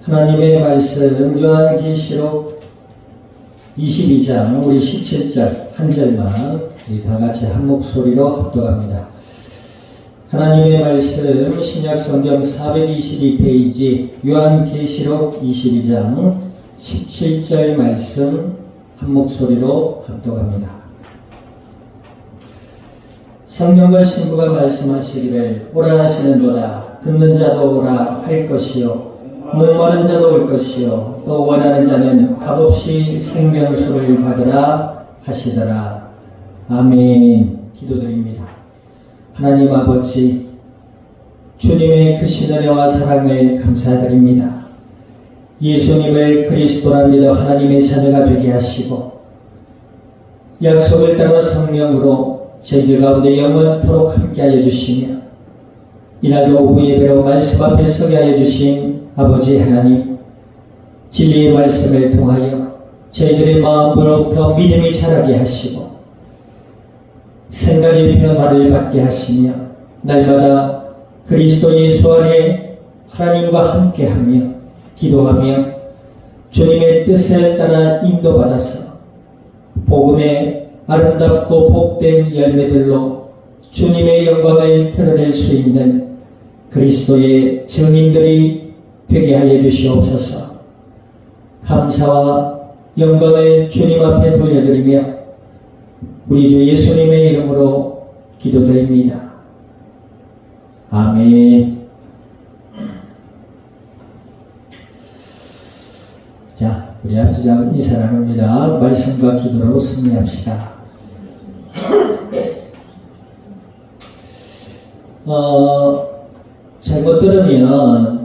하나님의 말씀 요한계시록 22장 우리 17절 한 절만 우리 다 같이 한 목소리로 합독합니다. 하나님의 말씀 신약성경 422페이지 요한계시록 22장 17절 말씀 한 목소리로 합독합니다. 성령과 신부가 말씀하시기를 오라 하시는도다. 듣는 자도 오라 할 것이요 목마른 자도 올 것이요 또 원하는 자는 값없이 생명수를 받으라 하시더라. 아멘. 기도드립니다. 하나님 아버지, 주님의 크신 은혜와 사랑을 감사드립니다. 예수님을 그리스도라 믿어 하나님의 자녀가 되게 하시고 약속을 따라 성령으로 저희들 가운데 영원토록 함께하여 주시며 이날도 오후 예배로 말씀 앞에 서게 하여 주신 아버지 하나님, 진리의 말씀을 통하여 저희들의 마음으로부터 믿음이 자라게 하시고 생각의 변화를 받게 하시며 날마다 그리스도 예수 안에 하나님과 함께하며 기도하며 주님의 뜻에 따라 인도받아서 복음의 아름답고 복된 열매들로 주님의 영광을 드러낼 수 있는 그리스도의 증인들이 되게 하여 주시옵소서. 감사와 영광을 주님 앞에 돌려드리며 우리 주 예수님의 이름으로 기도드립니다. 아멘. 자, 우리 앞서장 인사 나눕니다. 말씀과 기도로 승리합시다. 잘못 들으면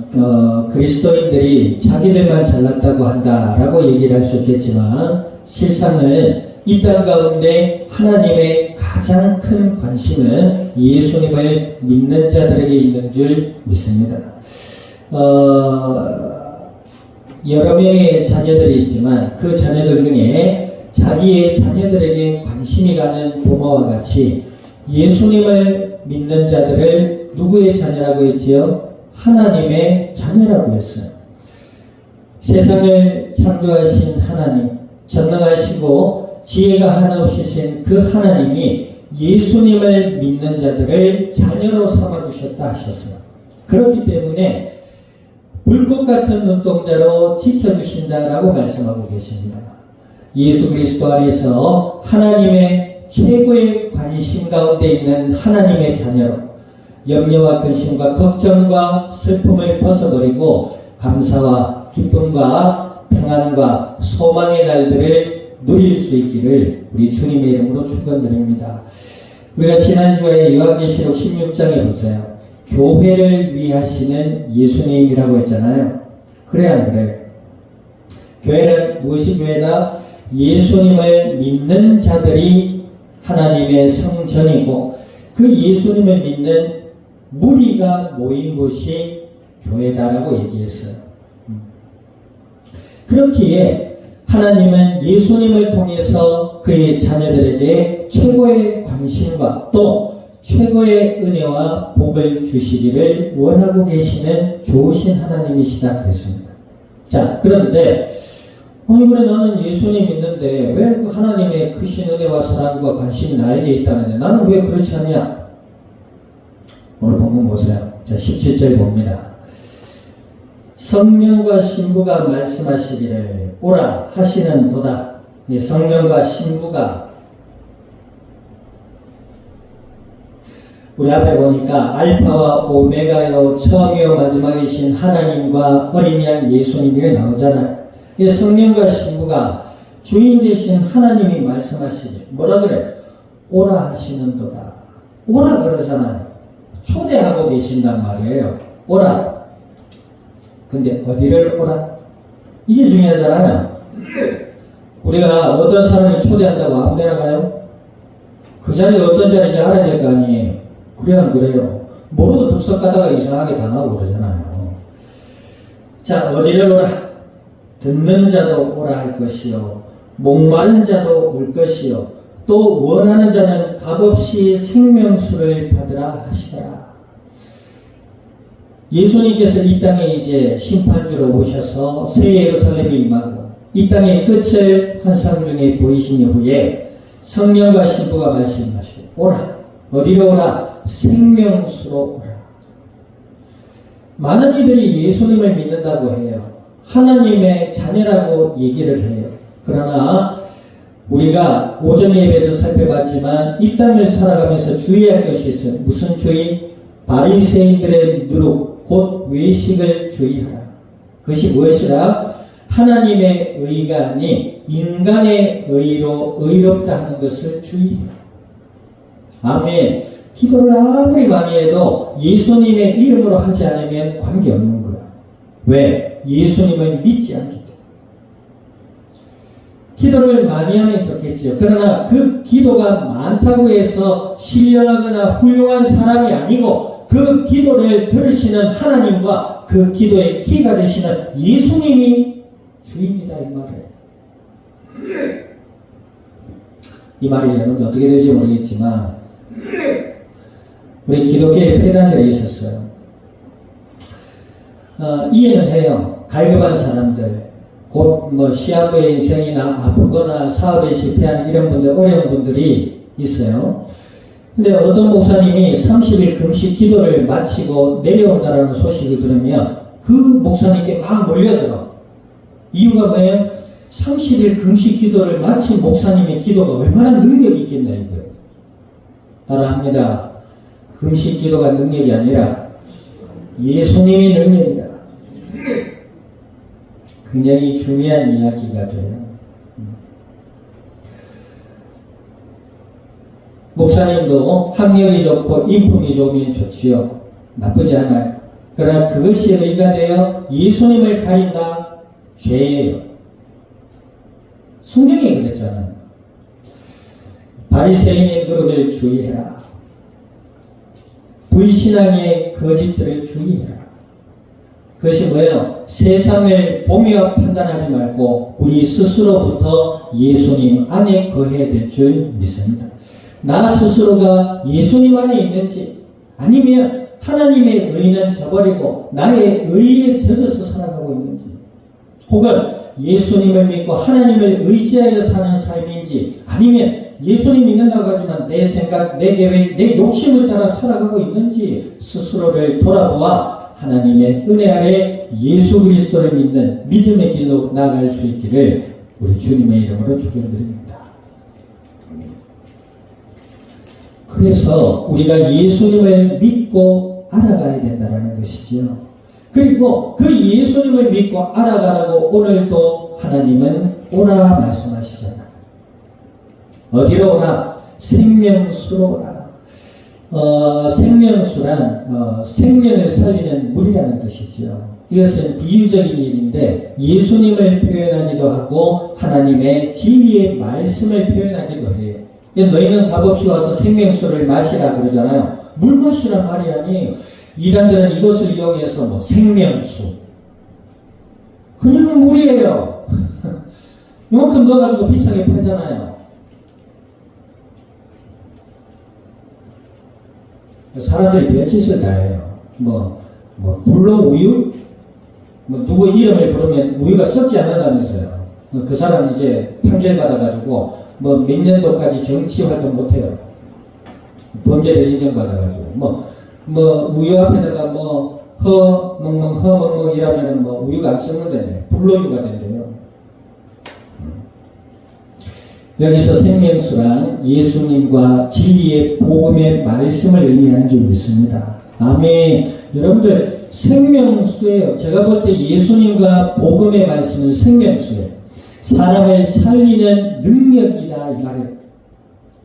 그리스도인들이 자기들만 잘났다고 한다라고 얘기를 할 수 있겠지만 실상은 이 땅 가운데 하나님의 가장 큰 관심은 예수님을 믿는 자들에게 있는 줄 믿습니다. 여러 명의 자녀들이 있지만 그 자녀들 중에 자기의 자녀들에게 관심이 가는 부모와 같이 예수님을 믿는 자들을 누구의 자녀라고 했지요? 하나님의 자녀라고 했어요. 세상을 창조하신 하나님, 전능하시고 지혜가 하나 없으신 그 하나님이 예수님을 믿는 자들을 자녀로 삼아주셨다 하셨어요. 그렇기 때문에 불꽃 같은 눈동자로 지켜주신다라고 말씀하고 계십니다. 예수 그리스도 안에서 하나님의 최고의 관심 가운데 있는 하나님의 자녀로 염려와 근심과 걱정과 슬픔을 벗어버리고 감사와 기쁨과 평안과 소망의 날들을 누릴 수 있기를 우리 주님의 이름으로 축원드립니다. 우리가 지난주에 요한계시록 16장에 보세요. 교회를 위하시는 예수님이라고 했잖아요. 그래 안 그래요? 교회는 무엇이 교회다? 예수님을 믿는 자들이 하나님의 성전이고 그 예수님을 믿는 무리가 모인 곳이 교회다라고 얘기했어요. 그렇기에 하나님은 예수님을 통해서 그의 자녀들에게 최고의 관심과 또 최고의 은혜와 복을 주시기를 원하고 계시는 좋으신 하나님이시다 그랬습니다. 자, 그런데 이번에 나는 예수님 믿는데 왜 그 하나님의 크신 은혜와 사랑과 관심이 나에게 있다는데 나는 왜 그렇지 않냐? 오늘 본문 보세요. 자, 17절 봅니다. 성령과 신부가 말씀하시기를 오라 하시는도다. 성령과 신부가 우리 앞에 보니까 알파와 오메가요 처음이요 마지막이신 하나님과 어린 양 예수님이 나오잖아요. 이 성령과 신부가 주인 되신 하나님이 말씀하시기 뭐라 그래? 오라 하시는도다. 오라 그러잖아요. 초대하고 계신단 말이에요. 오라. 근데 어디를 오라? 이게 중요하잖아요. 우리가 어떤 사람이 초대한다고 아무 데나 가요? 그 자리가 어떤 자리인지 알아야 될 거 아니에요. 그래야 안 그래요? 모르고 덥석 가다가 이상하게 당하고 그러잖아요. 자, 어디를 오라? 듣는 자도 오라 할 것이요 목마른 자도 올 것이요 또 원하는 자는 값없이 생명수를 받으라 하시더라. 예수님께서 이 땅에 이제 심판주로 오셔서 새 예루살렘에 임하고 이 땅의 끝을 환상 중에 보이신 이후에 성령과 신부가 말씀하시고 오라. 어디로 오라? 생명수로 오라. 많은 이들이 예수님을 믿는다고 해요. 하나님의 자녀라고 얘기를 해요. 그러나 우리가 오전 예배도 살펴봤지만 이 땅을 살아가면서 주의할 것이 있어요. 무슨 주의? 바리새인들의 누룩, 곧 외식을 주의하라. 그것이 무엇이라? 하나님의 의가 아닌 인간의 의로 의롭다 하는 것을 주의해라. 아멘. 기도를 아무리 많이 해도 예수님의 이름으로 하지 않으면 관계없는 거야. 왜? 예수님을 믿지 않기 때문에. 기도를 많이 하면 좋겠지요. 그러나 그 기도가 많다고 해서 신령하거나 훌륭한 사람이 아니고 그 기도를 들으시는 하나님과 그 기도의 키가 되시는 예수님이 주인이다 이 말이에요. 이 말이 여러분들 어떻게 될지 모르겠지만 우리 기독교의 폐단들이 있었어요. 이해는 해요. 갈급한 사람들, 곧 뭐 시한부의 인생이나 아프거나 사업에 실패한 이런 분들, 어려운 분들이 있어요. 근데 어떤 목사님이 30일 금식 기도를 마치고 내려온다라는 소식을 들으면 그 목사님께 막 몰려들어. 이유가 뭐예요? 30일 금식 기도를 마친 목사님의 기도가 얼마나 능력이 있겠나 이거예요. 따라합니다. 금식 기도가 능력이 아니라 예수님이 능력이다. 굉장히 중요한 이야기가 돼요. 목사님도 학력이 좋고 인품이 좋으면 좋지요. 나쁘지 않아요. 그러나 그것이 의가 되어 예수님을 가린다? 죄예요. 성경이 그랬잖아요. 바리새인의 누룩을 주의해라. 불신앙의 거짓들을 주의해라. 그것이 뭐예요? 세상을 보며 판단하지 말고 우리 스스로부터 예수님 안에 거해야 될 줄 믿습니다. 나 스스로가 예수님 안에 있는지 아니면 하나님의 의는 저버리고 나의 의에 젖어서 살아가고 있는지 혹은 예수님을 믿고 하나님을 의지하여 사는 삶인지 아니면 예수님 믿는다고 하지만 내 생각, 내 계획, 내 욕심을 따라 살아가고 있는지 스스로를 돌아보아 하나님의 은혜 아래 예수 그리스도를 믿는 믿음의 길로 나아갈 수 있기를 우리 주님의 이름으로 축원드립니다. 그래서 우리가 예수님을 믿고 알아가야 된다는 것이지요. 그리고 그 예수님을 믿고 알아가라고 오늘도 하나님은 오라 말씀하시잖아요. 어디로 오라? 생명수로 오라. 생명수란 생명을 살리는 물이라는 뜻이죠. 이것은 비유적인 일인데 예수님을 표현하기도 하고 하나님의 진리의 말씀을 표현하기도 해요. 너희는 값없이 와서 생명수를 마시라 그러잖아요. 물 마시란 말이 아니에요. 이란들은 이것을 이용해서 뭐 생명수 그냥 물이에요. 이만큼 넣어가지고 비싸게 팔잖아요. 사람들이 별짓을 다 해요. 불로 우유? 누구 이름을 부르면 우유가 썩지 않는다면서요. 그 사람 이제 판결 받아가지고 몇 년도까지 정치 활동 못해요. 범죄를 인정받아가지고 우유 앞에다가 허멍멍 이라면은 우유가 안 썩는다네요. 불로유가 된대요. 여기서 생명수란 예수님과 진리의 복음의 말씀을 의미하는 줄 믿습니다. 아멘. 여러분들 생명수예요. 제가 볼 때 예수님과 복음의 말씀은 생명수예요. 사람을 살리는 능력이다 이 말이에요.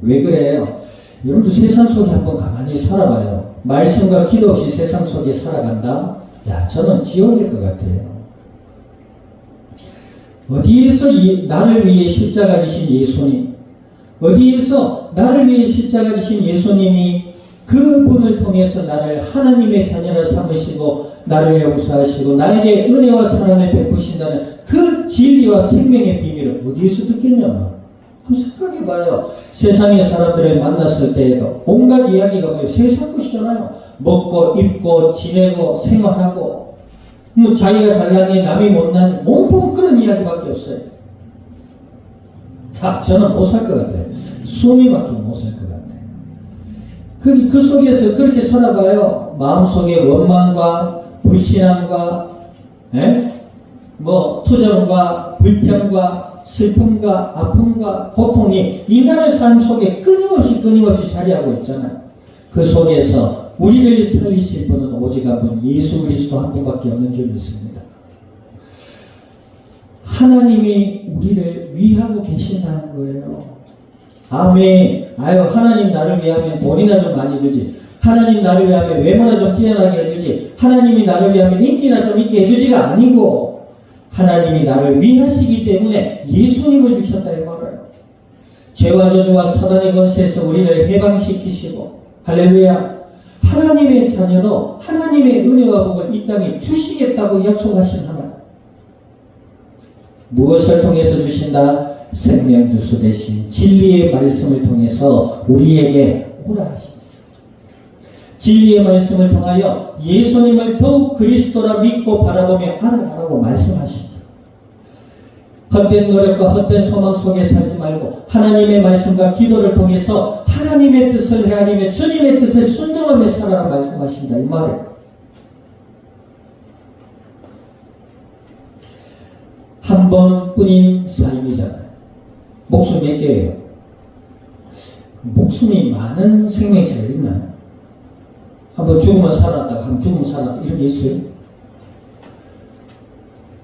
왜 그래요? 여러분들 세상 속에 한번 가만히 살아봐요. 말씀과 기도 없이 세상 속에 살아간다? 야, 저는 지옥일 것 같아요. 어디에서 나를 위해 십자가 지신 예수님, 어디에서 나를 위해 십자가 지신 예수님이 그분을 통해서 나를 하나님의 자녀로 삼으시고 나를 용서하시고 나에게 은혜와 사랑을 베푸신다는 그 진리와 생명의 비밀을 어디에서 듣겠냐면 생각해봐요. 세상의 사람들을 만났을 때에도 온갖 이야기가 뭐예요? 세상 것이잖아요. 먹고 입고 지내고 생활하고 뭐 자기가 잘나니 남이 못나니 온통 그런 이야기밖에 없어요. 저는 못 살 것 같아요. 숨이 막히면 못 살 것 같아요. 그 속에서 그렇게 살아봐요. 마음속에 원망과 불신앙과 투정과 불평과 슬픔과 아픔과 고통이 인간의 삶 속에 끊임없이 자리하고 있잖아요. 그 속에서 우리를 살리실 분은 오직 한 분, 예수 그리스도 한 분밖에 없는 줄 믿습니다. 하나님이 우리를 위하고 계신다는 거예요. 아멘. 하나님 나를 위하면 돈이나 좀 많이 주지. 하나님 나를 위하면 외모나 좀 뛰어나게 해주지. 하나님이 나를 위하면 인기나 좀 있게 해주지가 아니고 하나님이 나를 위하시기 때문에 예수님을 주셨다 이 말이에요. 죄와 저주와 사단의 권세에서 우리를 해방시키시고 할렐루야. 하나님의 자녀도 하나님의 은혜와 복을 이 땅에 주시겠다고 약속하신 하나님. 무엇을 통해서 주신다? 생명주수 대신 진리의 말씀을 통해서 우리에게 오라 하십니다. 진리의 말씀을 통하여 예수님을 더욱 그리스도라 믿고 바라보며 알아가라고 말씀하십니다. 헛된 노력과 헛된 소망 속에 살지 말고 하나님의 말씀과 기도를 통해서 하나님의 뜻을 헤아리며 주님의 뜻에 순종하며 살아라 말씀하십니다. 이 말이에요. 한 번뿐인 삶이잖아요. 목숨 몇 개예요? 목숨이 많은 생명체가 있나요? 한번 죽으면 살았다, 한번 죽으면 살았다 이런 게 있어요?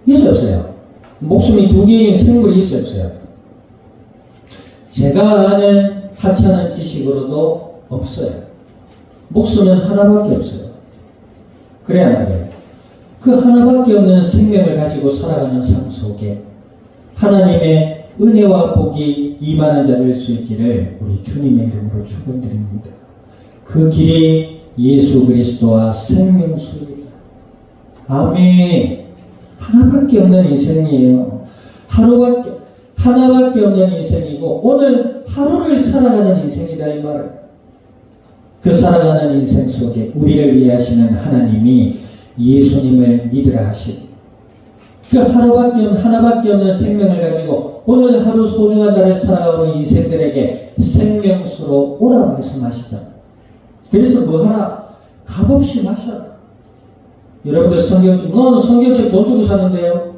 있어요, 없어요? 목숨이 두 개인 생물이 있어요, 없어요? 제가 아는 하찮은 지식으로도 없어요. 목숨은 하나밖에 없어요. 그래 안 그래요? 그 하나밖에 없는 생명을 가지고 살아가는 삶 속에 하나님의 은혜와 복이 임하는 자 될 수 있기를 우리 주님의 이름으로 축원드립니다. 그 길이 예수 그리스도와 생명수입니다. 아멘. 하나밖에 없는 인생이에요. 하나밖에 없는 인생이고 오늘 하루를 살아가는 인생이다 이 말을. 그 살아가는 인생 속에 우리를 위하시는 하나님이 예수님을 믿으라 하시고 그 하나밖에 없는 생명을 가지고 오늘 하루 소중한 날을 살아가는 인생들에게 생명수로 오라 말씀하시죠. 그래서 뭐 하나 값없이 마셔라. 여러분들 성경책, 너는 성경책 돈 주고 샀는데요.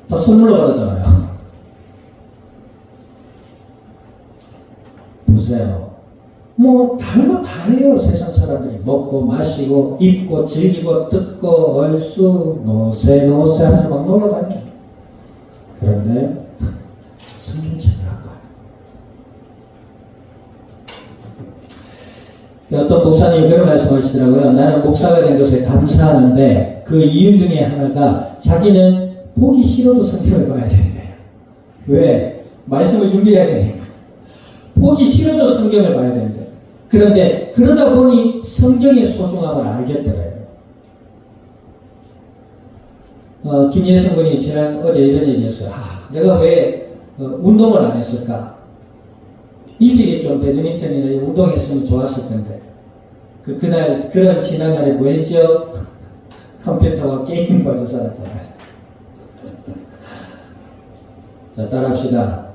다 선물로 받았잖아요. 보세요. 뭐 다른 거 다 해요. 세상 사람들이 먹고 마시고 입고 즐기고 뜯고 얼쑤 노세 하면서 막 놀러다녀요. 그런데 성경책을 하고 어떤 목사님이 그런 말씀하시더라고요. 나는 목사가 된 것에 감사하는데 그 이유 중에 하나가 자기는 보기 싫어도 성경을 봐야 된대요. 왜? 말씀을 준비해야 되니까. 보기 싫어도 성경을 봐야 된대요. 그런데 그러다 보니 성경의 소중함을 알겠더래요. 김예성 군이 어제 이런 얘기했어요. 내가 왜 운동을 안 했을까? 일찍이 좀 배드민턴이나 운동했으면 좋았을 텐데 그날 그런 지난날에 뭐 했죠? 컴퓨터와 게임 봐서 살았잖아요. 자, 따라합시다.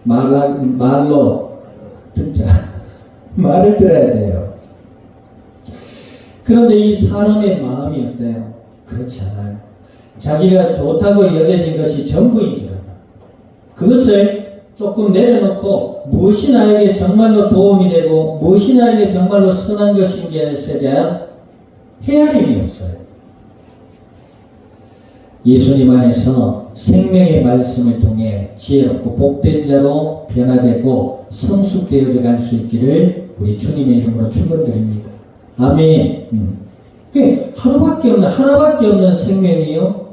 말로 듣자. 말을 들어야 돼요. 그런데 이 사람의 마음이 어때요? 그렇지 않아요. 자기가 좋다고 여겨진 것이 전부인 줄 알아요. 그것을 조금 내려놓고 무엇이 나에게 정말로 도움이 되고 무엇이 나에게 정말로 선한 것인지에 대한 헤아림이 없어요. 예수님 안에서 생명의 말씀을 통해 지혜롭고 복된 자로 변화되고 성숙되어져 갈 수 있기를 우리 주님의 이름으로 축원드립니다. 아멘. 하나밖에 없는 생명이요.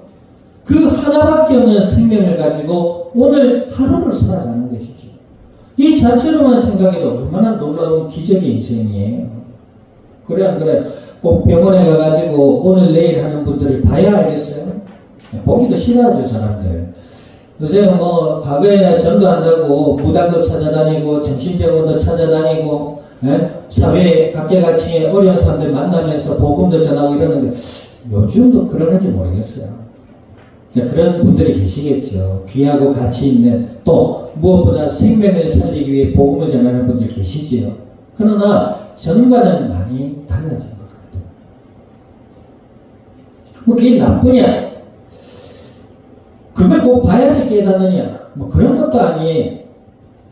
그 하나밖에 없는 생명을 가지고 오늘 하루를 살아가는 것이죠. 이 자체로만 생각해도 얼마나 놀라운 기적의 인생이에요. 그래 안 그래요? 꼭 병원에 가가지고 오늘 내일 하는 분들을 봐야 알겠어요? 보기도 싫어하죠 사람들. 요새 뭐 과거에나 전도한다고 무당도 찾아다니고 정신병원도 찾아다니고 사회 각계각층의 어려운 사람들 만나면서 복음도 전하고 이러는데 요즘도 그러는지 모르겠어요. 그런 분들이 계시겠죠. 귀하고 가치 있는 또 무엇보다 생명을 살리기 위해 복음을 전하는 분들 계시지요. 그러나 전과는 많이 달라진 것 같아요. 뭐 그게 나쁘냐? 그걸 꼭 봐야지 깨닫느냐? 뭐 그런 것도 아니에요.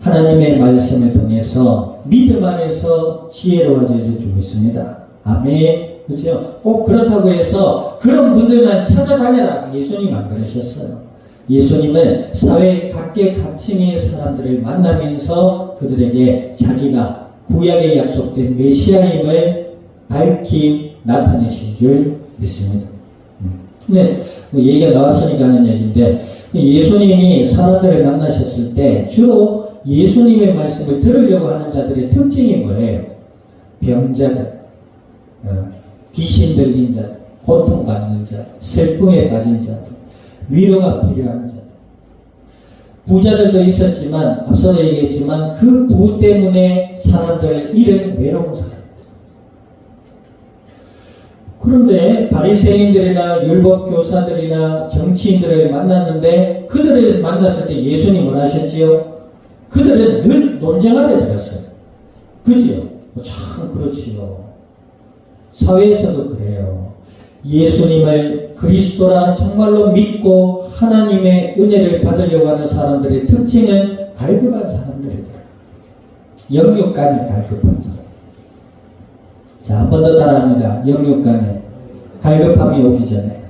하나님의 말씀을 통해서 믿음 안에서 지혜로워져야 될 줄 믿습니다. 아멘. 그렇죠? 꼭 그렇다고 해서 그런 분들만 찾아다녀라. 예수님 안 그러셨어요. 예수님은 사회 각계각층의 사람들을 만나면서 그들에게 자기가 구약에 약속된 메시아임을 밝히 나타내신 줄 믿습니다. 근데 뭐 얘기가 나왔으니까 하는 얘기인데 예수님이 사람들을 만나셨을 때 주로 예수님의 말씀을 들으려고 하는 자들의 특징이 뭐예요? 병자들, 귀신 들린 자들, 고통받는 자들, 슬픔에 빠진 자들, 위로가 필요한 자들. 부자들도 있었지만 앞서도 얘기했지만 그 부 때문에 사람들을 잃은 외로운 사람들. 그런데 바리새인들이나 율법 교사들이나 정치인들을 만났는데 그들을 만났을 때 예수님은 뭘 하셨지요? 그들은 늘 논쟁하게 되었어요. 그지요? 참 그렇지요. 사회에서도 그래요. 예수님을 그리스도라 정말로 믿고 하나님의 은혜를 받으려고 하는 사람들의 특징은 갈급한 사람들이다. 영육간이 갈급한 사람. 자, 한 번 더 따라합니다. 영육간에 갈급함이 오기 전에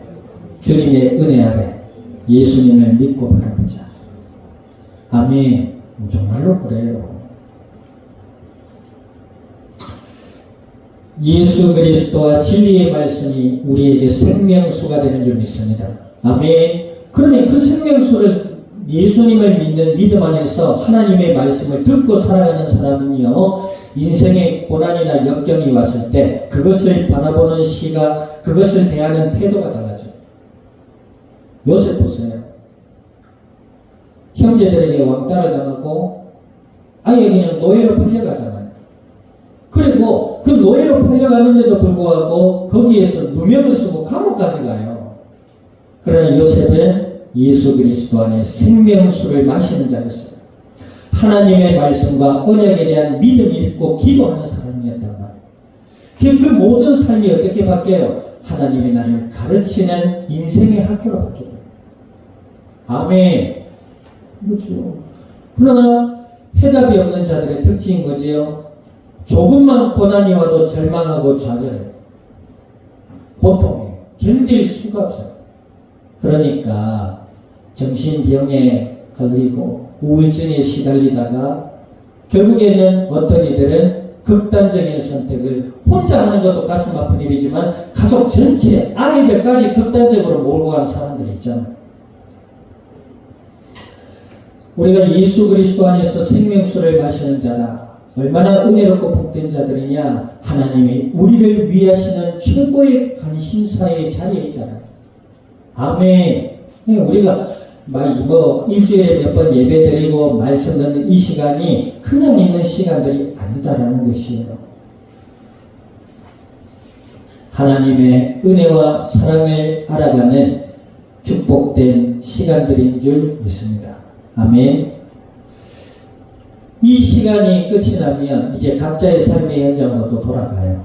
주님의 은혜 아래 예수님을 믿고 바라보자. 아멘. 정말로 그래요. 예수 그리스도와 진리의 말씀이 우리에게 생명수가 되는 줄 믿습니다. 아멘. 그러니 그 생명수를 예수님을 믿는 믿음 안에서 하나님의 말씀을 듣고 살아가는 사람은요, 인생의 고난이나 역경이 왔을 때 그것을 바라보는 시각, 그것을 대하는 태도가 달라져요. 요새 보세요. 형제들에게 왕따를 당하고 아예 그냥 노예로 팔려가잖아요. 그리고 그 노예로 팔려가는데도 불구하고 거기에서 누명을 쓰고 감옥까지 가요. 그러나 요셉은 예수 그리스도 안에 생명수를 마시는 자였어요. 하나님의 말씀과 언약에 대한 믿음이 있고 기도하는 사람이었단 말이에요. 그 모든 삶이 어떻게 바뀌어요? 하나님이 나를 가르치는 인생의 학교로 바뀌어요. 아멘. 그렇죠. 그러나 해답이 없는 자들의 특징인 거지요. 조금만 고난이 와도 절망하고 좌절해요. 고통해요. 견딜 수가 없어요. 그러니까 정신병에 걸리고 우울증에 시달리다가 결국에는 어떤 이들은 극단적인 선택을 혼자 하는 것도 가슴 아픈 일이지만 가족 전체, 아이들까지 극단적으로 몰고 가는 사람들이 있잖아요. 우리가 예수 그리스도 안에서 생명수를 마시는 자라. 얼마나 은혜롭고 복된 자들이냐. 하나님이 우리를 위하시는 최고의 관심사의 자리에 있다. 아멘. 우리가 일주일에 몇 번 예배 드리고 말씀 듣는 이 시간이 그냥 있는 시간들이 아니다라는 것이에요. 하나님의 은혜와 사랑을 알아가는 축복된 시간들인 줄 믿습니다. 아멘. 이 시간이 끝이 나면 이제 각자의 삶의 현장으로 또 돌아가요.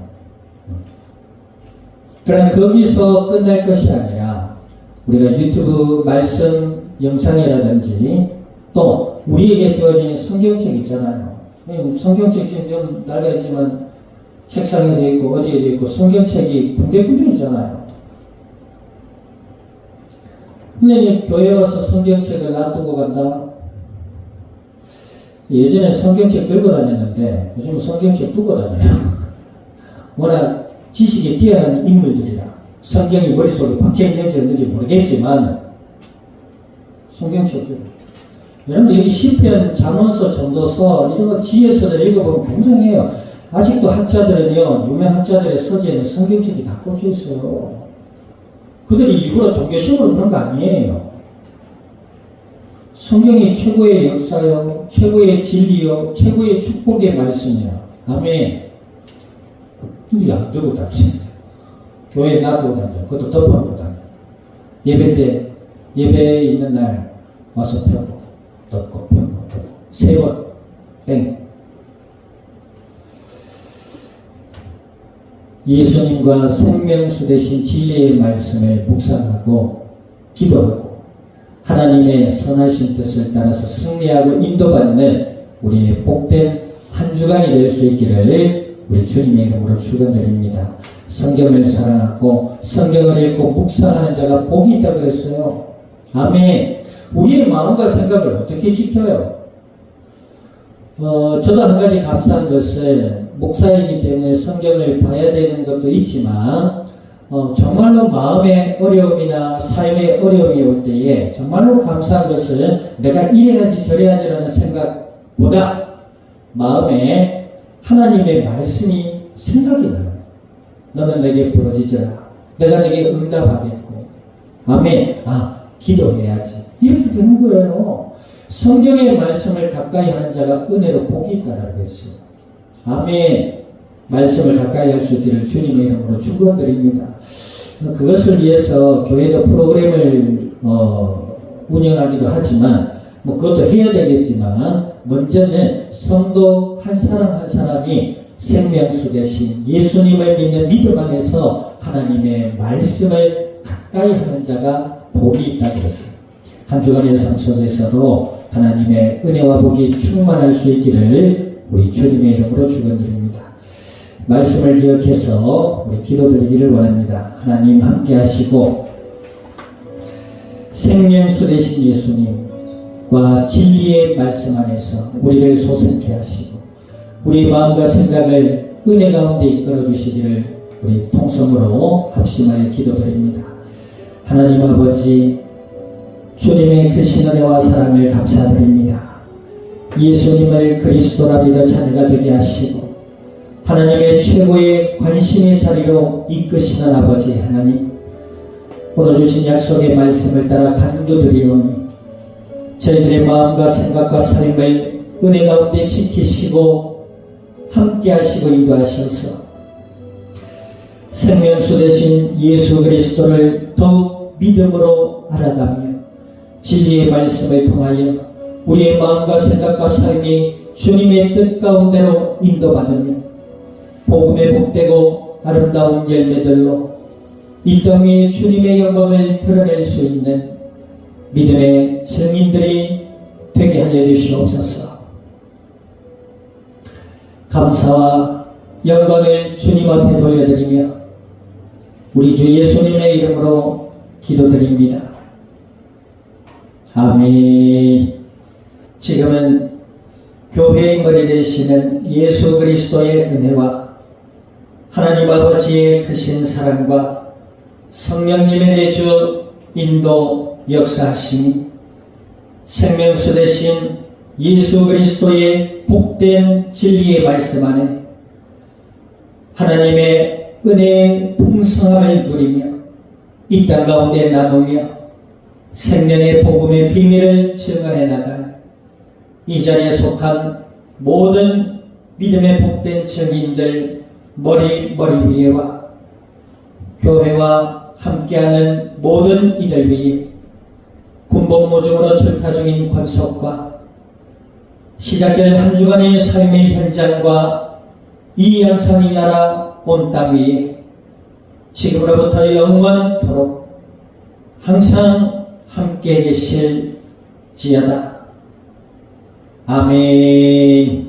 그럼 거기서 끝날 것이 아니라 우리가 유튜브 말씀 영상이라든지 또 우리에게 주어진 성경책 있잖아요. 성경책 지금 좀 나가지만 책상에 되어 있고 어디에 되어 있고 성경책이 군데군데 있잖아요. 근데 교회 와서 성경책을 놔두고 간다? 예전에 성경책 들고 다녔는데 요즘 성경책 두고 다녀요. 워낙 지식이 뛰어난 인물들이라 성경이 머릿속에 박혀있는지 없는지 모르겠지만 성경책들 여러분들 여기 시편, 잠언서, 전도서 이런 거 지혜서들 읽어보면 굉장해요. 아직도 학자들은요, 유명 학자들의 서재에는 성경책이 다 꽂혀 있어요. 그들이 일부러 종교심으로 그런 거 아니에요. 성경이 최고의 역사요, 최고의 진리요, 최고의 축복의 말씀이야. 아멘. 근데 안 들고 다니지. 교회 놔두고 다니죠. 그것도 덮어놓고 다녀. 예배 때, 예배에 있는 날 와서 펴고, 덮고, 펴고, 덮고. 3번, 땡. 예수님과 생명수 되신 진리의 말씀을 묵상하고, 기도하고, 하나님의 선하신 뜻을 따라서 승리하고 인도받는 우리의 복된 한 주간이 될 수 있기를 우리 주님의 이름으로 축원드립니다. 성경을 사랑하고 성경을 읽고 묵상하는 자가 복이 있다고 그랬어요. 아멘. 우리의 마음과 생각을 어떻게 지켜요? 저도 한 가지 감사한 것은 목사이기 때문에 성경을 봐야 되는 것도 있지만 정말로 마음의 어려움이나 삶의 어려움이 올 때에 정말로 감사한 것은 내가 이래야지 저래야지라는 생각보다 마음에 하나님의 말씀이 생각이 나요. 너는 내게 부러지지라. 내가 내게 응답하겠고. 아멘. 기도해야지. 이렇게 되는 거예요. 성경의 말씀을 가까이 하는 자가 은혜로 복이 있다라고 했어요. 아멘. 말씀을 가까이 할 수 있기를 주님의 이름으로 축원드립니다. 그것을 위해서 교회도 프로그램을 운영하기도 하지만 그것도 해야 되겠지만 먼저는 성도 한 사람 한 사람이 생명수 되신 예수님을 믿는 믿음 안에서 하나님의 말씀을 가까이 하는 자가 복이 있다고 했어요. 한 주간의 삶 속에서도 하나님의 은혜와 복이 충만할 수 있기를 우리 주님의 이름으로 축원드립니다. 말씀을 기억해서 우리 기도드리기를 원합니다. 하나님 함께 하시고 생명수 되신 예수님과 진리의 말씀 안에서 우리를 소생케 하시고 우리 마음과 생각을 은혜 가운데 이끌어 주시기를 우리 통성으로 합심하여 기도드립니다. 하나님 아버지 주님의 크신 은혜와 사랑을 감사드립니다. 예수님을 그리스도라 믿어 자녀가 되게 하시고 하나님의 최고의 관심의 자리로 이끄시는 아버지 하나님, 오늘 주신 약속의 말씀을 따라 간구드리오니 저희들의 마음과 생각과 삶을 은혜 가운데 지키시고 함께 하시고 인도하셔서 생명수 되신 예수 그리스도를 더욱 믿음으로 알아가며 진리의 말씀을 통하여 우리의 마음과 생각과 삶이 주님의 뜻 가운데로 인도받으며 복음에 복되고 아름다운 열매들로 이 땅 위에 주님의 영광을 드러낼 수 있는 믿음의 증인들이 되게 하여 주시옵소서. 감사와 영광을 주님 앞에 돌려드리며 우리 주 예수님의 이름으로 기도드립니다. 아멘. 지금은 교회의 머리 되시는 예수 그리스도의 은혜와 하나님 아버지의 크신 사랑과 성령님의 내주 인도 역사하심이 생명수 되신 예수 그리스도의 복된 진리의 말씀 안에 하나님의 은혜의 풍성함을 누리며 이 땅 가운데 나누며 생명의 복음의 비밀을 증언해 나갈 이 자리에 속한 모든 믿음의 복된 증인들 머리 위에와 교회와 함께하는 모든 이들 위에 군복무중으로 출타 중인 권속과 시작될 한 주간의 삶의 현장과 이 영상이 나라 온 땅 위에 지금으로부터 영원토록 항상 함께 계실지어다. 아멘.